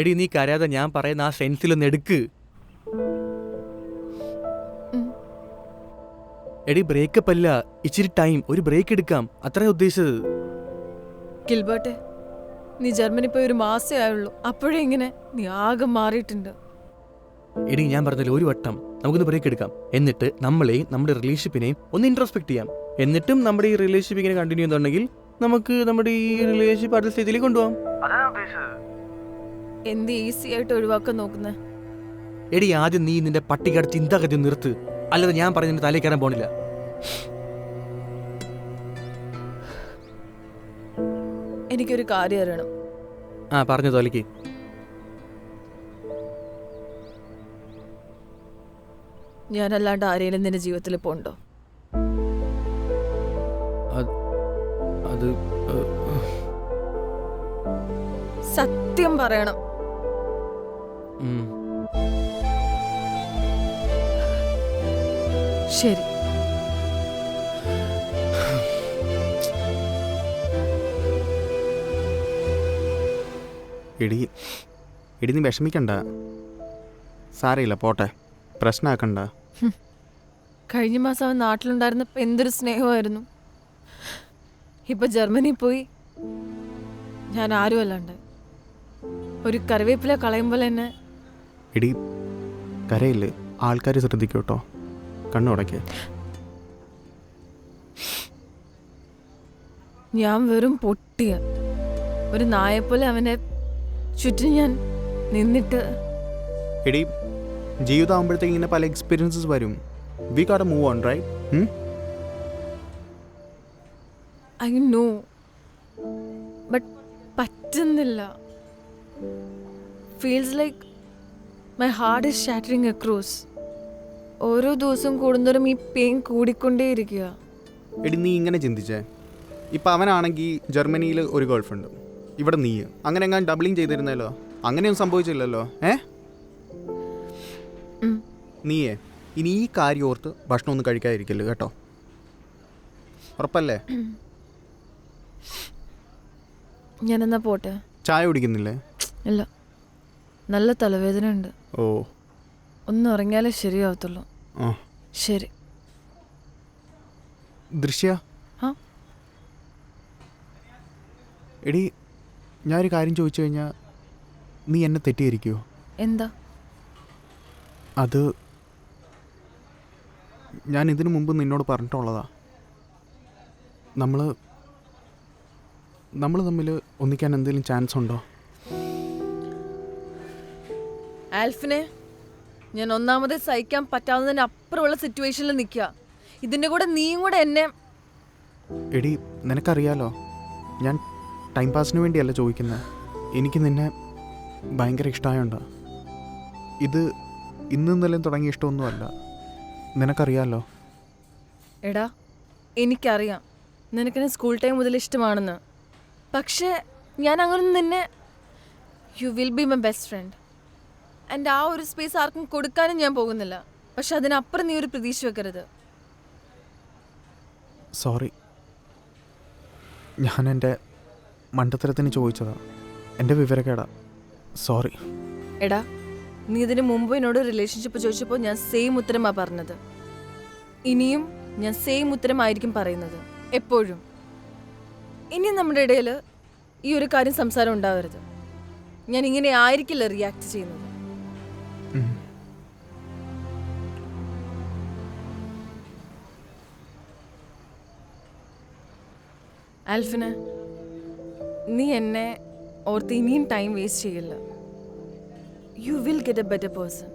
എടി നീ കരയാതെ ഞാൻ പറയുന്ന ആ സെൻസിലൊന്ന് എടുക്ക്. എടി ബ്രേക്കപ്പ് അല്ല, ഇച്ചിരി ടൈം, ഒരു ബ്രേക്ക് എടുക്കാം, അത്രേ ഉദ്ദേശിച്ചത്. ഗിൽബർട്ടെ, നീ ജർമ്മനി പോയി ഒരു മാസേ ആയുള്ളൂ, അപ്പോഴേ ഇങ്ങനെ നീ ആകെ മാറിയിട്ടുണ്ട്. എടി ഞാൻ പറഞ്ഞല്ലോ, ഒരു വട്ടം നമുക്കൊന്ന് ബ്രേക്ക് എടുക്കാം, എന്നിട്ട് നമ്മളെയും നമ്മുടെ റിലേഷൻഷിപ്പിനെയും ഒന്ന് ഇൻട്രോസ്പെക്ട് ചെയ്യാം. എന്നിട്ടും നമ്മുടെ ഈ റിലേഷൻഷിപ്പ് ഇങ്ങനെ കണ്ടിന്യൂ ചെയ്യുന്നുണ്ടെങ്കിൽ നമുക്ക് നമ്മുടെ ഈ റിലേഷൻഷിപ്പ് അടുത്ത സ്റ്റേജിലേക്ക് കൊണ്ടുപോകാം. എന്ത് ഈസി ആയിട്ട് ഒഴിവാക്കാൻ നോക്കുന്നേ? എടി ആദ്യം നീ നിന്റെ പട്ടികയുടെ ചിന്താഗതി നിർത്ത്, അല്ലാതെ ഞാൻ പറഞ്ഞ നിന്റെ തലയിൽ കയറാൻ പോണില്ല. എനിക്കൊരു കാര്യം അറിയണം. ആ പറഞ്ഞു തോലിക്ക്. ഞാനല്ലാണ്ട് ആരെയും നിന്റെ ജീവിതത്തിൽ ഇപ്പോൾ ഉണ്ടോ? അത് സത്യം പറയണം. ശരി. എടി നീ വിഷമിക്കണ്ട, സാരയില്ല, പോട്ടെ, പ്രശ്നമാക്കണ്ട. കഴിഞ്ഞ മാസം അവൻ നാട്ടിലുണ്ടായിരുന്നപ്പോൾ എന്തൊരു സ്നേഹമായിരുന്നു. ഇപ്പൊ ജർമ്മനി പോയി ഞാൻ ആരും അല്ലാണ്ട് ഒരു കറിവേപ്പില കളയുമ്പോൾ തന്നെ. എടി കരയില്ലേ, ആൾക്കാർ ശ്രദ്ധിക്കും കേട്ടോ, കണ്ണുടയ്ക്ക്. ഞാൻ വെറും പൊട്ടിയ ഒരു നായെപ്പോലെ അവനെ ചുറ്റും ഞാൻ നിന്നിട്ട്. എടി ജീവിതം ആകുമ്പോഴത്തേക്ക് ഇങ്ങനെ പല എക്സ്പീരിയൻസസ് വരും. We got move on, right? I know, but പറ്റുന്നില്ല. Feels like my heart is shattering across. ഓരോ ദിവസം കൂടുന്നവരും ഈ പെയിൻ കൂടിക്കൊണ്ടേയിരിക്കുക. എടി നീ ഇങ്ങനെ ചിന്തിച്ചേ, ഇപ്പം അവനാണെങ്കിൽ ജർമ്മനിയിൽ ഒരു ഗേൾഫ്രണ്ട്, ഇവിടെ നീ അങ്ങനെ എങ്ങാൻ ഡബിളിങ് ചെയ്തിരുന്നല്ലോ, അങ്ങനെയൊന്നും സംഭവിച്ചില്ലല്ലോ. നീയേ ഇനി ഈ കാര്യം ഓർത്ത് ഭക്ഷണമൊന്നും കഴിക്കാതിരിക്കല്ലോ കേട്ടോ, ഉറപ്പല്ലേ? ഞാനെന്നാ പോട്ടെ. ചായ കുടിക്കുന്നില്ലേ? ഇല്ല, നല്ല തലവേദന ഉണ്ട്. ഓ, ഒന്ന് ഉറങ്ങിയാലേ ശരിയാവത്തുള്ളൂ. ശരി. ദൃശ്യ, എടി ഞാനൊരു കാര്യം ചോദിച്ചു കഴിഞ്ഞാൽ നീ എന്നെ തെറ്റിയിരിക്കുമോ? എന്താ? അത് ഞാൻ ഇതിനു മുമ്പ് നിന്നോട് പറഞ്ഞിട്ടുള്ളതാ. നമ്മൾ തമ്മിൽ ഒന്നിക്കാൻ എന്തെങ്കിലും ചാൻസ് ഉണ്ടോ? ആൽഫിനെ, ഞാൻ ഒന്നാമത് സഹിക്കാൻ പറ്റാവുന്നതിന് അപ്പുറമുള്ള സിറ്റുവേഷനിൽ നിൽക്കുക. ഇതിൻ്റെ കൂടെ നീയും കൂടെ എന്നെ. എടി നിനക്കറിയാലോ, ഞാൻ ടൈം പാസിന് വേണ്ടിയല്ല ചോദിക്കുന്നത്, എനിക്ക് നിന്നെ ഭയങ്കര ഇഷ്ടമായോണ്ടാ. ഇത് ഇന്നും ഇന്നലെയും തുടങ്ങിയ ഇഷ്ടമൊന്നുമല്ല, നിനക്കറിയാലോ. എടാ, എനിക്കറിയാം നിനക്കെന്നെ സ്കൂൾ ടൈം മുതൽ ഇഷ്ടമാണെന്ന്. പക്ഷേ ഞാൻ അങ്ങനെ നിന്നെ. You will be my best friend. എൻ്റെ ആ ഒരു സ്പേസ് ആർക്കും കൊടുക്കാനും ഞാൻ പോകുന്നില്ല. പക്ഷെ അതിനപ്പുറം നീ ഒരു പ്രതീക്ഷ വെക്കരുത്. സോറി, ഞാൻ എൻ്റെ മണ്ടത്തരത്തിന് ചോദിച്ചതാ, എൻ്റെ വിവരക്കേടാ, സോറി. എടാ, നീ ഇതിന് മുമ്പ് എന്നോട് റിലേഷൻഷിപ്പ് ചോദിച്ചപ്പോൾ ഞാൻ സെയിം ഉത്തരമാണ് പറഞ്ഞത്. ഇനിയും ഞാൻ സെയിം ഉത്തരമായിരിക്കും പറയുന്നത്, എപ്പോഴും. ഇനി നമ്മുടെ ഇടയിൽ ഈ ഒരു കാര്യം സംസാരം ഉണ്ടാവരുത്. ഞാൻ ഇങ്ങനെ ആയിരിക്കില്ല റിയാക്ട് ചെയ്യുന്നത്. ആൽഫിന്, നീ എന്നെ ഓർത്ത് ഇനിയും ടൈം വേസ്റ്റ് ചെയ്യില്ല. You will get A better person.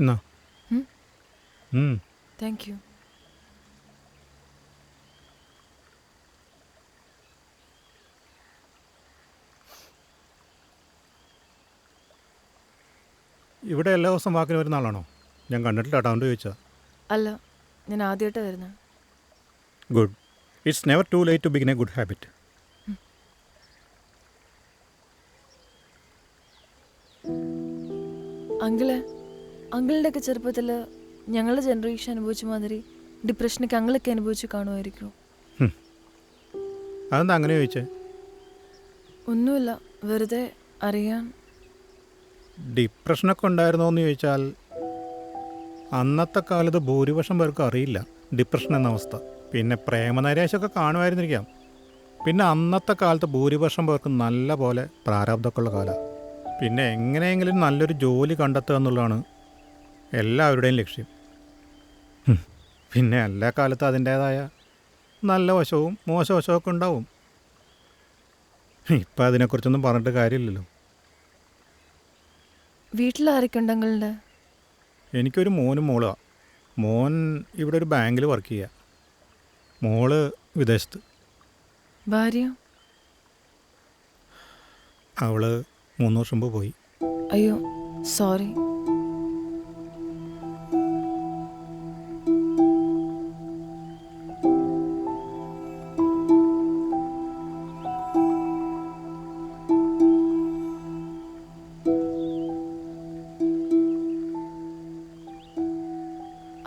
എന്നാ ഉം. ഉം. Thank you. ഇവിടെ എല്ലാ ദിവസവും വാക്കിന് വരുന്ന ആളാണോ? ഞാൻ കണ്ടിട്ടില്ല കേട്ടോ, അതുകൊണ്ട് ചോദിച്ചാൽ. അല്ല, ഞാൻ ആദ്യമായിട്ടാണ് വരുന്നത്. Good. It's never too late to begin a good habit. അങ്കിളുടെ ഒക്കെ ചെറുപ്പത്തിൽ ഞങ്ങളുടെ ജനറേഷൻ അനുഭവിച്ച മാതിരി ഡിപ്രഷനൊക്കെ അങ്കിളൊക്കെ അനുഭവിച്ച് കാണുമായിരിക്കും. അതെന്താ അങ്ങനെ ചോദിച്ചേ? ഒന്നുമില്ല, വെറുതെ അറിയാൻ. ഡിപ്രഷനൊക്കെ ഉണ്ടായിരുന്നോ എന്ന് ചോദിച്ചാൽ അന്നത്തെ കാലത്ത് ഭൂരിപക്ഷം പേർക്കും അറിയില്ല ഡിപ്രഷൻ എന്ന അവസ്ഥ. പിന്നെ പ്രേമനൈരാശ്യമൊക്കെ കാണുമായിരുന്നിരിക്കാം. പിന്നെ അന്നത്തെ കാലത്ത് ഭൂരിപക്ഷം പേർക്ക് നല്ല പോലെ പ്രാരാബ്ധമൊക്കെ ഉള്ള കാലമാണ്. പിന്നെ എങ്ങനെയെങ്കിലും നല്ലൊരു ജോലി കണ്ടെത്തുക എന്നുള്ളതാണ് എല്ലാവരുടെയും ലക്ഷ്യം. പിന്നെ എല്ലാ കാലത്തും അതിൻ്റേതായ നല്ല വശവും മോശവശവും ഒക്കെ ഉണ്ടാവും. ഇപ്പം അതിനെക്കുറിച്ചൊന്നും പറഞ്ഞിട്ട് കാര്യമില്ലല്ലോ. വീട്ടിലാരൊക്കെ ഉണ്ട് അങ്കിളുടെ? എനിക്കൊരു മോനും മോളാണ്. മോൻ ഇവിടെ ഒരു ബാങ്കിൽ വർക്ക് ചെയ്യുക, മോള് വിദേശത്ത്. ഭാര്യ? അവൾ 3 വർഷം മുമ്പ് പോയി. അയ്യോ, സോറി.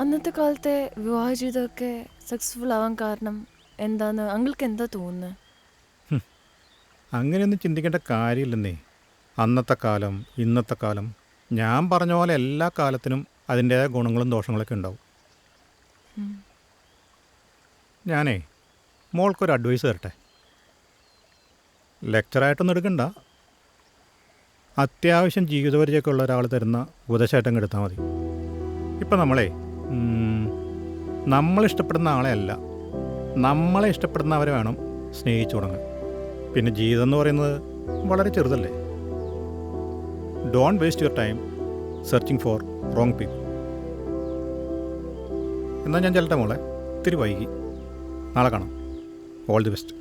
അന്നത്തെ കാലത്തെ വിവാഹ ജീവിതമൊക്കെ സക്സസ്ഫുൾ ആവാൻ കാരണം എന്താന്ന് അങ്കിൾക്ക് എന്താ തോന്നുന്നത്? അങ്ങനെയൊന്നും ചിന്തിക്കേണ്ട കാര്യമില്ലെന്നേ. അന്നത്തെ കാലം ഇന്നത്തെ കാലം, ഞാൻ പറഞ്ഞ പോലെ എല്ലാ കാലത്തിനും അതിൻ്റേതായ ഗുണങ്ങളും ദോഷങ്ങളൊക്കെ ഉണ്ടാവും. ഞാനേ മോൾക്കൊരു അഡ്വൈസ് തരട്ടെ. ലെക്ചറായിട്ടൊന്നും എടുക്കണ്ട, അത്യാവശ്യം ജീവിതപരിചയമൊക്കെ ഉള്ള ഒരാൾ തരുന്ന ഉപദേശമായിട്ടങ്ങ് എടുത്താൽ മതി. ഇപ്പം നമ്മളിഷ്ടപ്പെടുന്ന ആളെ അല്ല, നമ്മളെ ഇഷ്ടപ്പെടുന്നവരെ വേണം സ്നേഹിച്ചു തുടങ്ങാൻ. പിന്നെ ജീവിതം എന്ന് പറയുന്നത് വളരെ ചെറുതല്ലേ. Don't waste your time searching for wrong people. എന്നാൽ ഞാൻ ചെല്ലട്ടെ മോളെ, ഇത്തിരി വൈകി. നാളെ കാണാം. All the best.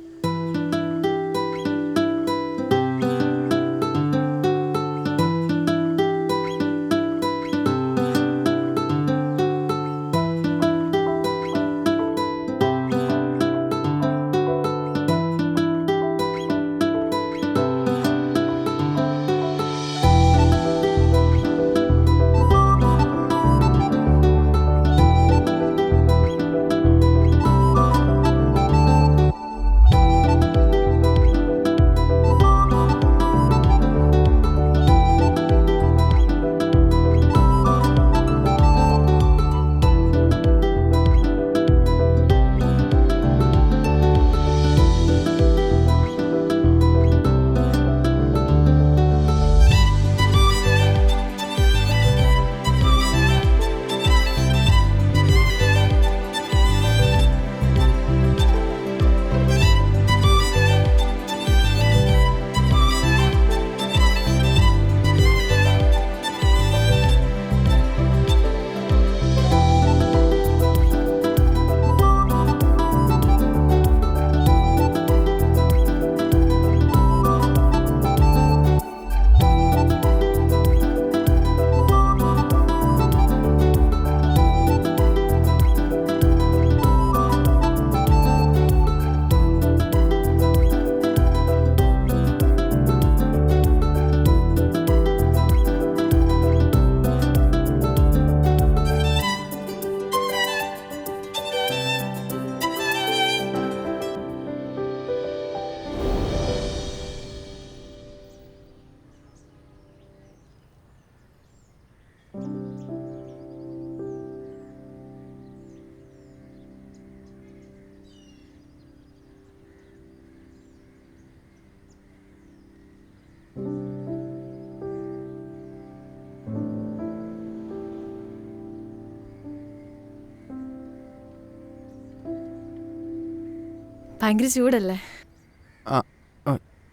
ഭയങ്കര ചൂടല്ലേ?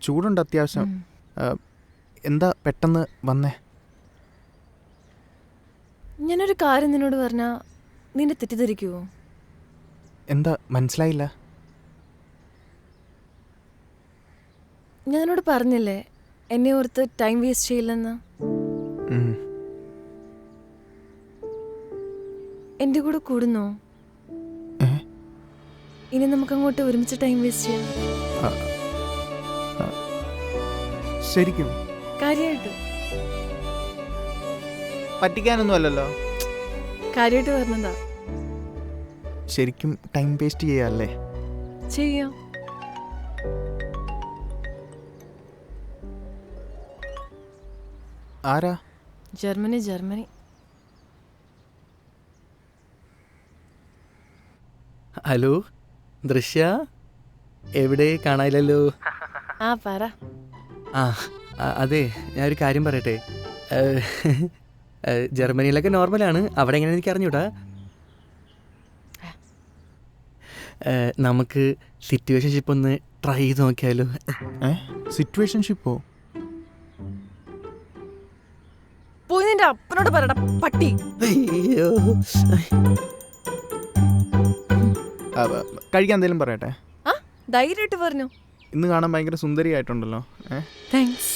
ചൂടുണ്ട് അത്യാവശ്യം. എന്താ പെട്ടെന്ന് വന്നേ? ഞാനൊരു കാര്യം നിന്നോട് പറഞ്ഞാ നിന്നെ തെറ്റിദ്ധരിക്കുവോ? എന്താ മനസ്സിലായില്ല? ഞാൻ നിന്നോട് പറഞ്ഞില്ലേ എന്നെ ഓർത്ത് ടൈം വേസ്റ്റ് ചെയ്യില്ലെന്ന്. എൻ്റെ കൂടെ കൂടുന്നോ? ഇനി നമുക്ക് അങ്ങോട്ട് ഒരുമിച്ച് ടൈം വേസ്റ്റ് ചെയ്യാം. ശരിക്കും കാര്യമായിട്ട് പറ്റിക്കാനൊന്നും അല്ലല്ലോ. കാര്യമായിട്ട് പറഞ്ഞതാ. ശരിക്കും ടൈം വേസ്റ്റ് ചെയ്യാല്ലേ? ചെയ്യാം. ആരാ? ജർമ്മനി. ഹലോ ദൃശ്യ, എവിടെ കാണാനില്ലല്ലോ? ആ പറ. അതെ, ഞാനൊരു കാര്യം പറയട്ടെ. ജർമ്മനിയിലൊക്കെ നോർമലാണ്, അവിടെ എങ്ങനെ എനിക്ക് അറിഞ്ഞൂടാ. നമുക്ക് സിറ്റുവേഷൻഷിപ്പ് ഒന്ന് ട്രൈ ചെയ്ത് നോക്കിയാലോ? സിറ്റുവേഷൻഷിപ്പോ? പോയി നിന്റെ അപ്പനോട് പറയടാ പട്ടി. അയ്യോ, കഴിക്കാൻ എന്തെങ്കിലും പറയട്ടെ? ആ ധൈര്യമായിട്ട് പറഞ്ഞു. ഇന്ന് കാണാൻ ഭയങ്കര സുന്ദരിയായിട്ടുണ്ടല്ലോ. താങ്ക്സ്.